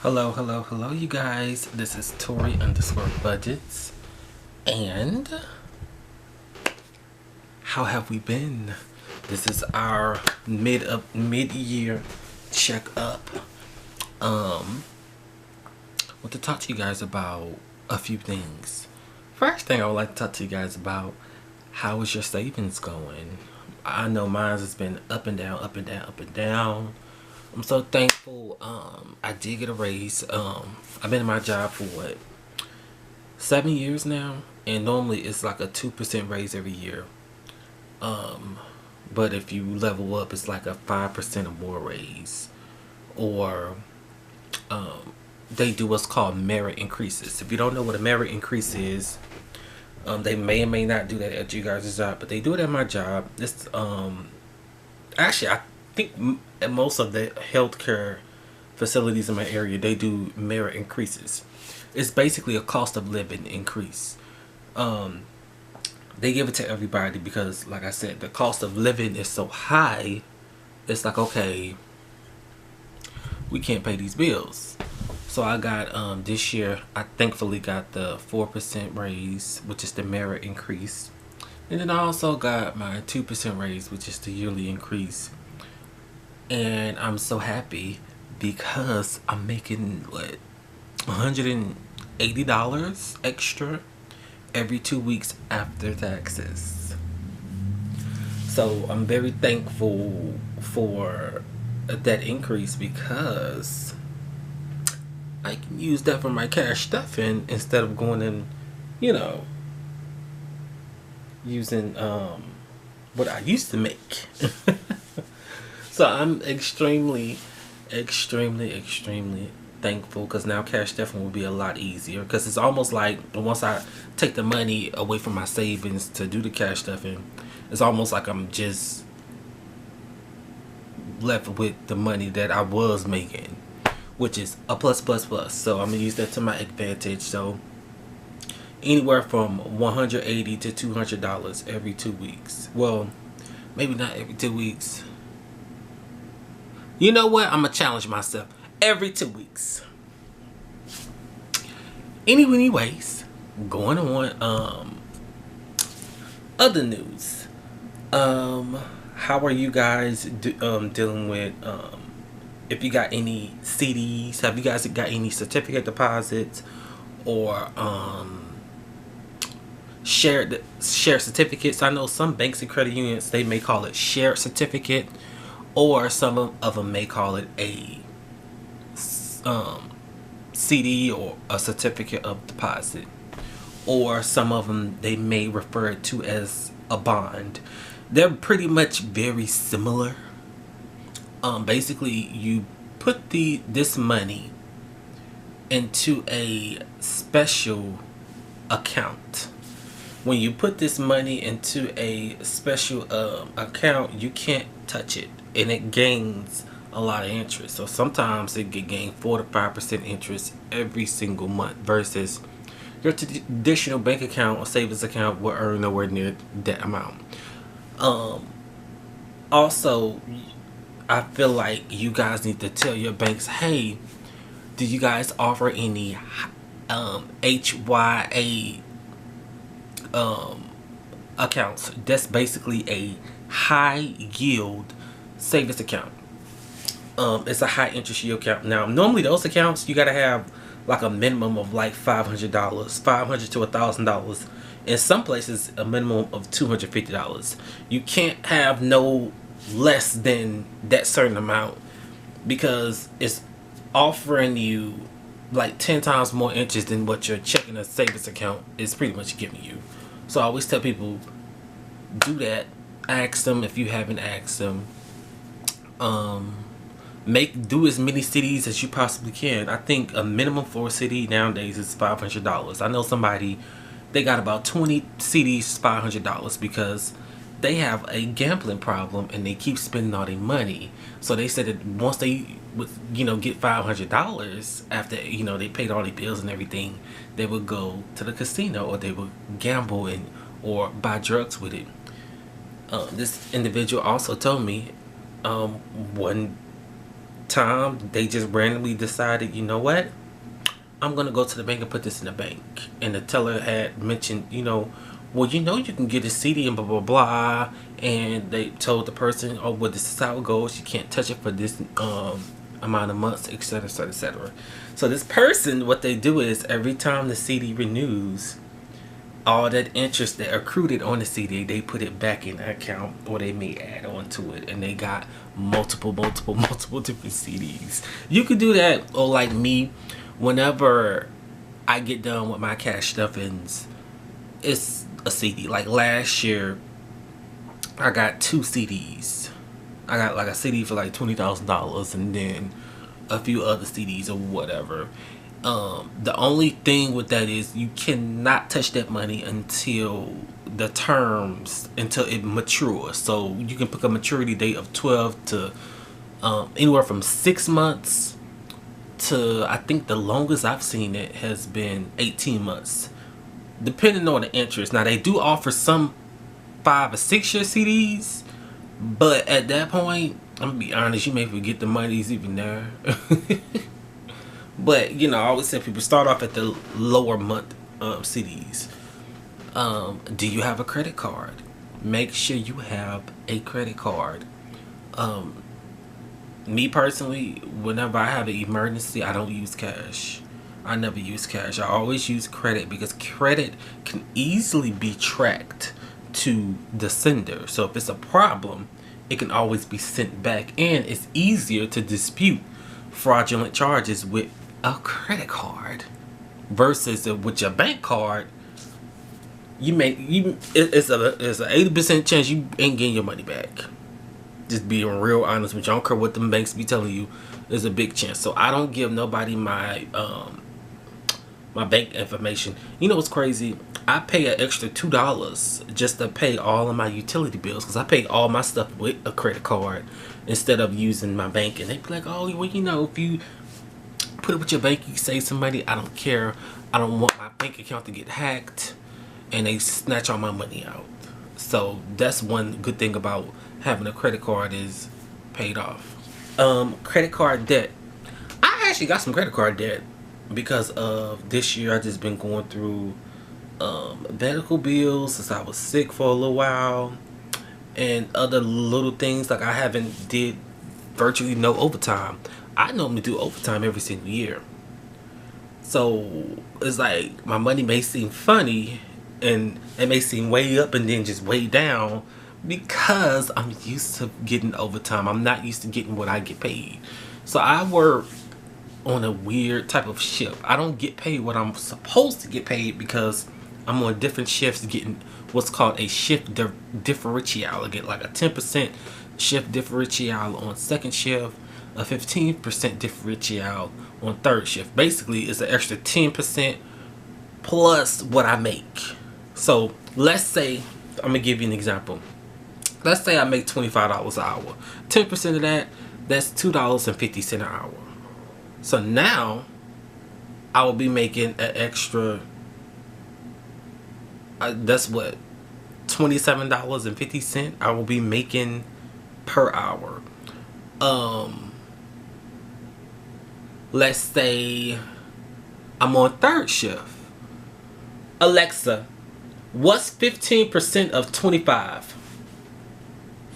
Hello, you guys. This is Tori underscore budgets. And how have we been? This is our mid-year check up. Want to talk to you guys about a few things. First thing I would like to talk to you guys about, how is your savings going? I know mine has been up and down, up and down, up and down. I'm so thankful. I did get a raise. I've been in my job for 7 years now, and normally it's like a 2% raise every year. But if you level up, it's like a 5% or more raise, or they do what's called merit increases. If you don't know what a merit increase is, they may or may not do that at you guys' job, but they do it at my job. It's actually, I think at most of the healthcare facilities in my area, they do merit increases. It's basically a cost of living increase. They give it to everybody because, like I said, the cost of living is so high. It's like, okay, we can't pay these bills. So I got this year, I thankfully got the 4% raise, which is the merit increase. And then I also got my 2% raise, which is the yearly increase. And I'm so happy because I'm making $180 extra every 2 weeks after taxes. So I'm very thankful for that increase because I can use that for my cash stuffing instead of going and, using what I used to make. So I'm extremely thankful because now cash stuffing will be a lot easier, because it's almost like once I take the money away from my savings to do the cash stuffing, it's almost like I'm just left with the money that I was making, which is a plus. So I'm gonna use that to my advantage. So anywhere from $180 to $200 every 2 weeks. Well, maybe not every 2 weeks. You know what? I'm gonna challenge myself every 2 weeks. Anyways, going on. Other news. How are you guys dealing with if you got any CDs? Have you guys got any certificate deposits or shared certificates? I know some banks and credit unions, they may call it shared certificate, or some of them may call it a CD or a certificate of deposit, or some of them they may refer it to as a bond. They're pretty much very similar. Basically, you put this money into a special account. When you put this money into a special account, you can't touch it, and it gains a lot of interest. So sometimes it can gain 4 to 5% interest every single month, versus your traditional bank account or savings account will earn nowhere near that amount. Also, I feel like you guys need to tell your banks, hey, do you guys offer any HYA accounts? That's basically a high yield savings account. It's a high interest yield account. Now, normally those accounts, you gotta have like a minimum of like $500 to $1,000. In some places, a minimum of $250. You can't have no less than that certain amount, because it's offering you like 10 times more interest than what your checking or savings account is pretty much giving you. So I always tell people, do that. Ask them if you haven't asked them. Do as many CDs as you possibly can. I think a minimum for a CD nowadays is $500. I know somebody, they got about 20 CDs, $500, because they have a gambling problem and they keep spending all their money. So they said that once they would, get $500 after, they paid all their bills and everything, they would go to the casino, or they would gamble or buy drugs with it. This individual also told me one time they just randomly decided, you know what, I'm gonna go to the bank and put this in the bank. And the teller had mentioned, well, you can get a CD and blah blah blah. And they told the person, oh, well, this is how it goes. You can't touch it for this amount of months, etc., etc., etc. So this person, what they do is every time the CD renews, all that interest that accrued on the CD, they put it back in the account, or they may add on to it, and they got multiple different CDs. You could do that, or like me, whenever I get done with my cash stuffings, it's a CD. Like last year, I got 2 CDs. I got like a CD for like $20,000, and then a few other CDs or whatever. The only thing with that is you cannot touch that money until it matures. So you can pick a maturity date of 12 to anywhere from 6 months to, I think the longest I've seen it has been 18 months, depending on the interest. Now they do offer some 5 or 6 year CDs, but at that point, I'm gonna be honest, you may forget the money's even there. But I always say people start off at the lower month CDs. Do you have a credit card? Make sure you have a credit card. Me personally, whenever I have an emergency, I don't use cash. I never use cash. I always use credit, because credit can easily be tracked to the sender. So if it's a problem, it can always be sent back, and it's easier to dispute fraudulent charges with a credit card versus with your bank card. It's an 80% chance you ain't getting your money back. Just being real honest with you. I don't care what them banks be telling you. There's a big chance. So I don't give nobody my my bank information. You know what's crazy? I pay an extra $2 just to pay all of my utility bills, because I pay all my stuff with a credit card instead of using my bank. And they be like, oh, well, if you put it with your bank, you save some money. I don't care. I don't want my bank account to get hacked and they snatch all my money out. So that's one good thing about having a credit card, is paid off. Credit card debt. I actually got some credit card debt because of this year. I just been going through medical bills since I was sick for a little while, and other little things. Like I haven't did virtually no overtime. I normally do overtime every single year. So it's like my money may seem funny, and it may seem way up and then just way down, because I'm used to getting overtime. I'm not used to getting what I get paid. So I work on a weird type of shift. I don't get paid what I'm supposed to get paid, because I'm on different shifts getting what's called a shift differential. I get like a 10% shift differential on second shift, a 15% differential on third shift. Basically, it's an extra 10% plus what I make. So let's say, I'm gonna give you an example. Let's say I make $25 an hour. 10% of that, that's $2.50 an hour. So now I will be making an extra, that's what, $27.50 I will be making per hour. Let's say I'm on third shift. Alexa, what's 15% of 25?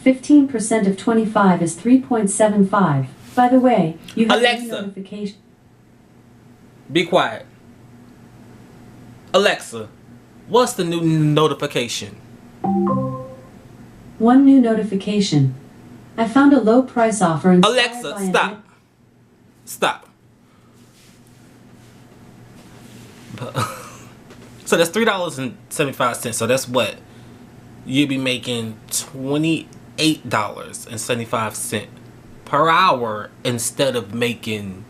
15% of 25 is 3.75. By the way, you have Alexa, a notification. Be quiet. Alexa, what's the new notification? One new notification. I found a low price offer in Alexa, stop. Stop. So that's $3.75. So that's what? You'll be making $28.75 per hour instead of making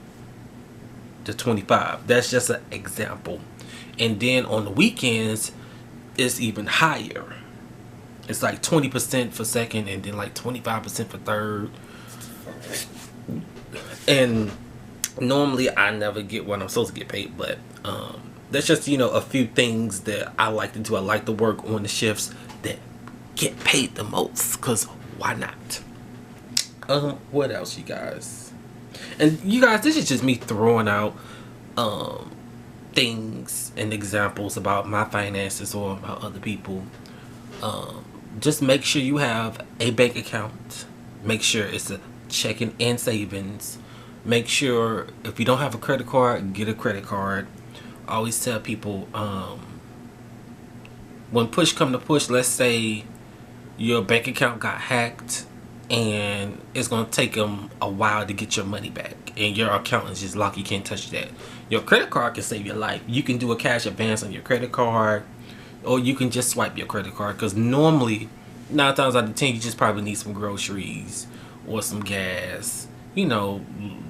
the 25. That's just an example. And then on the weekends, it's even higher. It's like 20% for second, and then like 25% for third. And normally I never get what I'm supposed to get paid, but that's just, a few things that I like to do. I like to work on the shifts that get paid the most, because why not? What else, you guys? And you guys, this is just me throwing out things and examples about my finances or about other people. Just make sure you have a bank account. Make sure it's a checking and savings. Make sure if you don't have a credit card, get a credit card. I always tell people, when push come to push, let's say your bank account got hacked and it's going to take them a while to get your money back, and your account is just locked, you can't touch that. Your credit card can save your life. You can do a cash advance on your credit card, or you can just swipe your credit card, because normally 9 times out of 10 you just probably need some groceries or some gas, you know,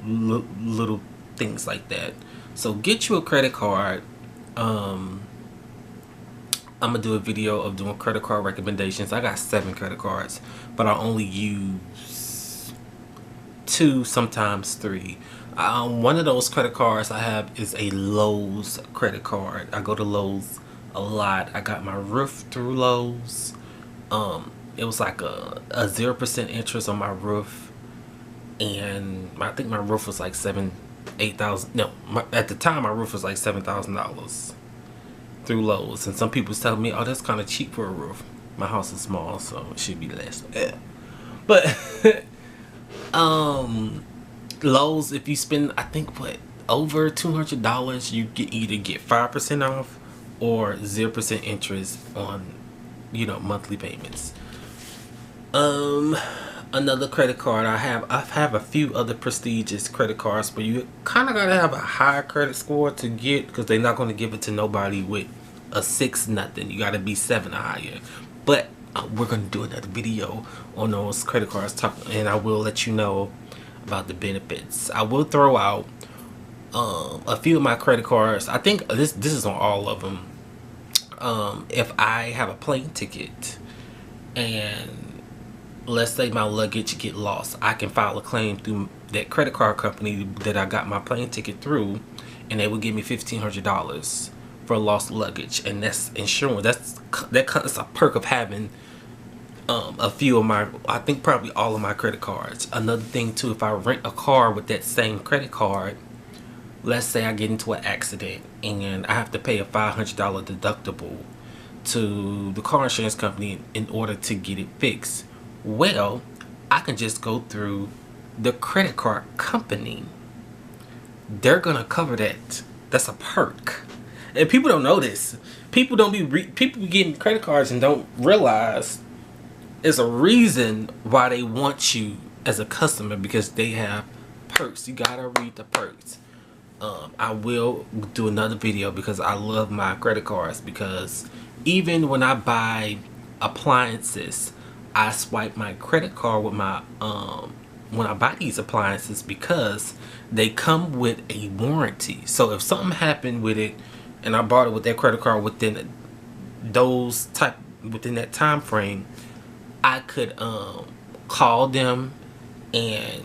little things like that. So get you a credit card. I'm gonna do a video of doing credit card recommendations. I got 7 credit cards, but I only use 2, sometimes 3. One of those credit cards I have is a Lowe's credit card. I go to Lowe's a lot. I got my roof through Lowe's. It was like a 0% interest on my roof, and I think my roof was like $8,000. No, at the time my roof was like $7,000 through Lowe's. And some people was telling me, oh, that's kind of cheap for a roof. My house is small, so it should be less. But Lowe's, if you spend, I think, what, over $200, you can either get 5% off or 0% interest on, you know, monthly payments. Another credit card I have a few other prestigious credit cards, but you kind of gotta have a high credit score to get, because they're not going to give it to nobody with a 6 nothing. You gotta be 7 or higher. But we're gonna do another video on those credit cards, and I will let you know about the benefits. I will throw out a few of my credit cards. I think this is on all of them. If I have a plane ticket and let's say my luggage get lost, I can file a claim through that credit card company that I got my plane ticket through, and they will give me $1,500 for lost luggage, and that's insurance. That's a perk of having a few of my, I think probably all of my credit cards. Another thing too, if I rent a car with that same credit card, let's say I get into an accident and I have to pay a $500 deductible to the car insurance company in order to get it fixed. Well, I can just go through the credit card company. They're gonna cover that. That's a perk, and people don't know this. People don't people getting credit cards and don't realize there's a reason why they want you as a customer, because they have perks. You gotta read the perks. I will do another video because I love my credit cards, because even when I buy appliances, I swipe my credit card with my when I buy these appliances, because they come with a warranty. So if something happened with it and I bought it with that credit card within that time frame, I could call them and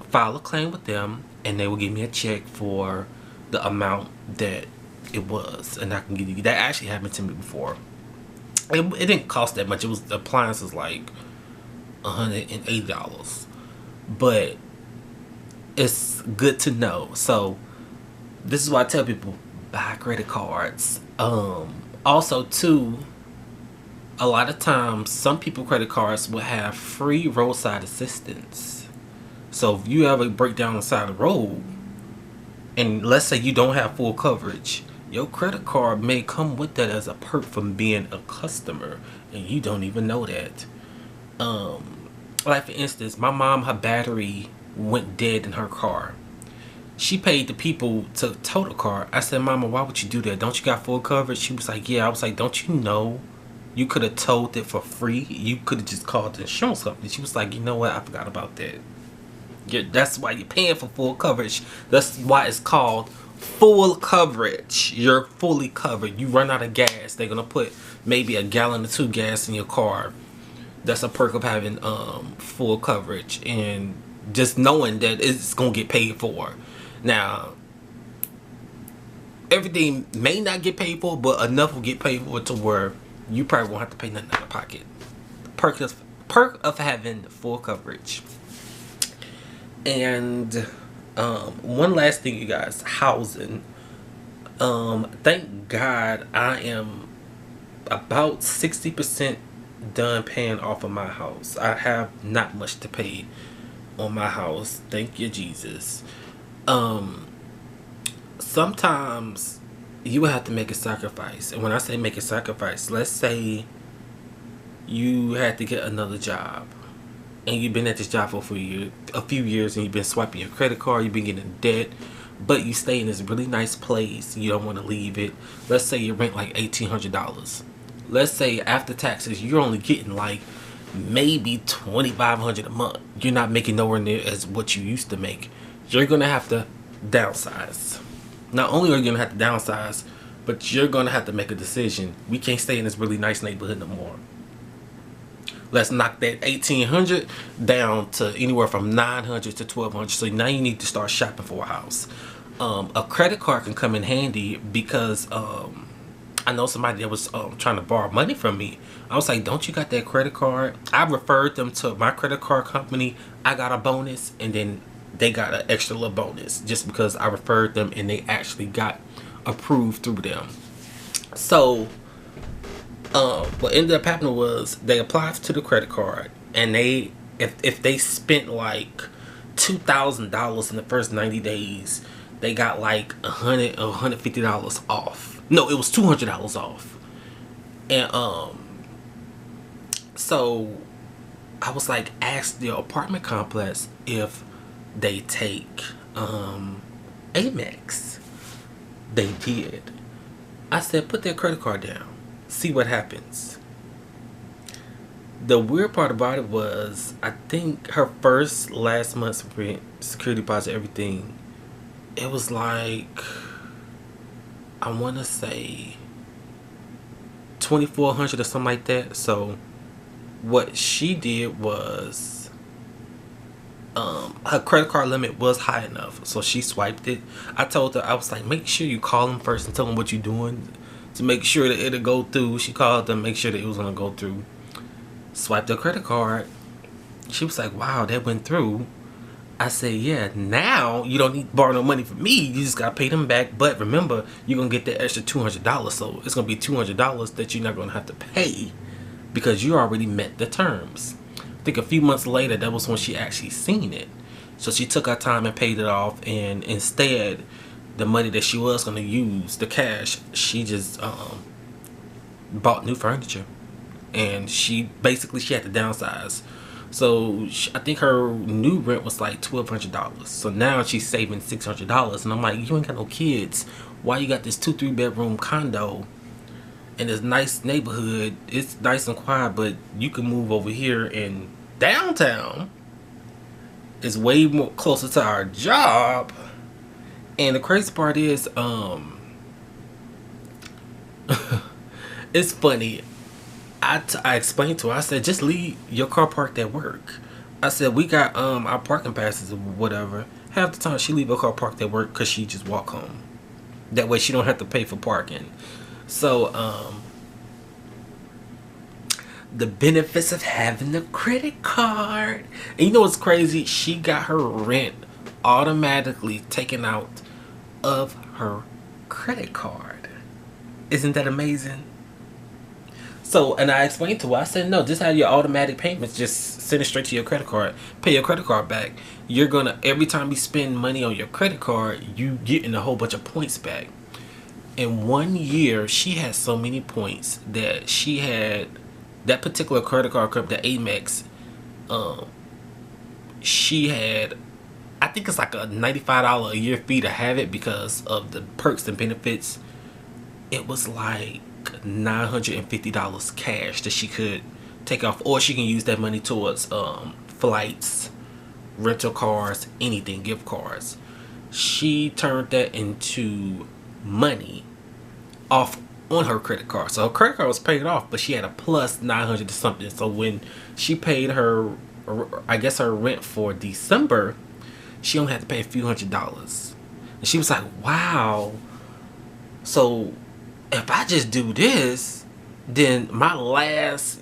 file a claim with them, and they will give me a check for the amount that it was, and I can give you that. Actually happened to me before. It didn't cost that much. It was, the appliance was like $180, but it's good to know. So this is why I tell people, buy credit cards. Also too, a lot of times some people credit cards will have free roadside assistance. So if you ever break down on the side of the road, and let's say you don't have full coverage, your credit card may come with that as a perk from being a customer, and you don't even know that. Like for instance, my mom, her battery went dead in her car. She paid the people to tow the car. I said, Mama, why would you do that? Don't you got full coverage? She was like, yeah. I was like, don't you know you could have towed it for free? You could have just called the insurance company. She was like, you know what? I forgot about that. Yeah, that's why you're paying for full coverage. That's why it's called full coverage. You're fully covered. You run out of gas, they're gonna put maybe a gallon or 2 gas in your car. That's a perk of having full coverage, and just knowing that it's gonna get paid for. Now, everything may not get paid for, but enough will get paid for to where you probably won't have to pay nothing out of pocket. Perk of having full coverage. And One last thing, you guys, housing. Thank God I am about 60% done paying off of my house. I have not much to pay on my house. Thank you, Jesus. Um, Sometimes you will have to make a sacrifice. And when I say make a sacrifice, let's say you had to get another job and you've been at this job for a few years and you've been swiping your credit card, you've been getting debt, but you stay in this really nice place, you don't want to leave it. Let's say you rent like $1,800. Let's say after taxes you're only getting like maybe $2,500 a month. You're not making nowhere near as what you used to make. You're gonna have to downsize. Not only are you gonna have to downsize, but you're gonna have to make a decision. We can't stay in this really nice neighborhood no more. Let's knock that 1,800 down to anywhere from 900 to 1,200. So now you need to start shopping for a house. A credit card can come in handy because I know somebody that was trying to borrow money from me. I was like, don't you got that credit card? I referred them to my credit card company. I got a bonus, and then they got an extra little bonus just because I referred them and they actually got approved through them. So what ended up happening was they applied to the credit card, and they if they spent like $2,000 in the first 90 days, they got like $100 or $150 off. No, it was $200 off. And so I was like, ask the apartment complex if they take Amex. They did. I said, put their credit card down, see what happens. The weird part about it was, I think her first last month's rent, security deposit, everything, it was like, I want to say $2,400 or something like that. So what she did was, her credit card limit was high enough, so she swiped it. I told her, I was like, make sure you call them first and tell them what you're doing to make sure that it'll go through. She called them, make sure that it was gonna go through. Swiped her credit card. She was like, wow, that went through. I said, yeah, now you don't need to borrow no money from me. You just gotta pay them back. But remember, you're gonna get that extra $200, so it's gonna be $200 that you're not gonna have to pay because you already met the terms. I think a few months later, that was when she actually seen it. So she took her time and paid it off, and instead, the money that she was gonna use, the cash, she just bought new furniture, and she had to downsize. So I think her new rent was like $1,200. So now she's saving $600, and I'm like, you ain't got no kids. Why you got this 2-3 bedroom condo in this nice neighborhood? It's nice and quiet, but you can move over here in downtown. It's way more closer to our job. And the crazy part is, it's funny. I explained to her, I said, just leave your car parked at work. I said, we got our parking passes or whatever. Half the time she leave her car parked at work because she just walk home. That way she don't have to pay for parking. So the benefits of having a credit card. And you know what's crazy? She got her rent automatically taken out of her credit card. Isn't that amazing? So, and I explained to her, I said, no, just have your automatic payments, just send it straight to your credit card, pay your credit card back. You're gonna, every time you spend money on your credit card, you getting a whole bunch of points back. In 1 year, she had so many points that she had, that particular credit card, the Amex, she had, I think it's like a $95 a year fee to have it because of the perks and benefits. It was like $950 cash that she could take off, or she can use that money towards flights, rental cars, anything, gift cards. She turned that into money off on her credit card. So her credit card was paid off, but she had a plus 900 or something. So when she paid her, I guess her rent for December, she only had to pay a few $100s. And she was like, wow. So if I just do this, then my last,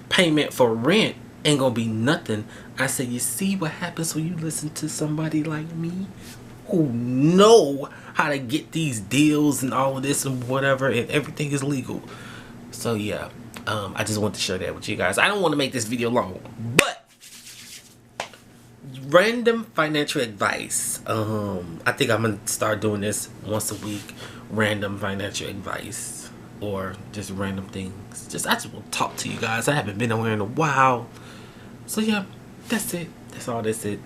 payment for rent ain't gonna be nothing. I said, you see what happens when you listen to somebody like me who know how to get these deals and all of this and whatever, and everything is legal. So yeah, I just want to share that with you guys. I don't want to make this video long, but random financial advice. I think I'm gonna start doing this once a week. Random financial advice, or just random things. I just want to talk to you guys. I haven't been on here in a while. So yeah, that's it. That's all. That's it.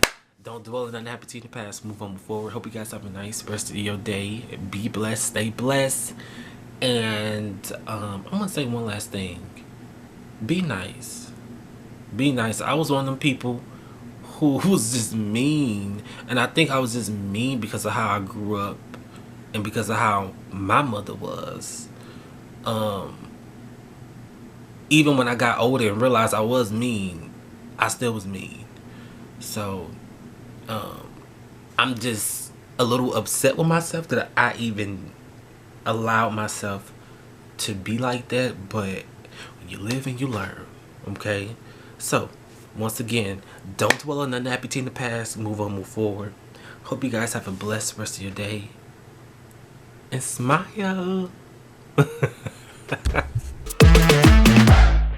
Don't dwell on nothing happened to you in the past. Move on forward. Hope you guys have a nice rest of your day. Be blessed. Stay blessed. And I'm gonna say one last thing. Be nice. Be nice. I was one of them people who was just mean, and I think I was just mean because of how I grew up and because of how my mother was. Even when I got older and realized I was mean, I still was mean. So I'm just a little upset with myself that I even allowed myself to be like that. But you live and you learn. Okay? So once again, don't dwell on nothing happened in the past. Move on, move forward. Hope you guys have a blessed rest of your day. And smile.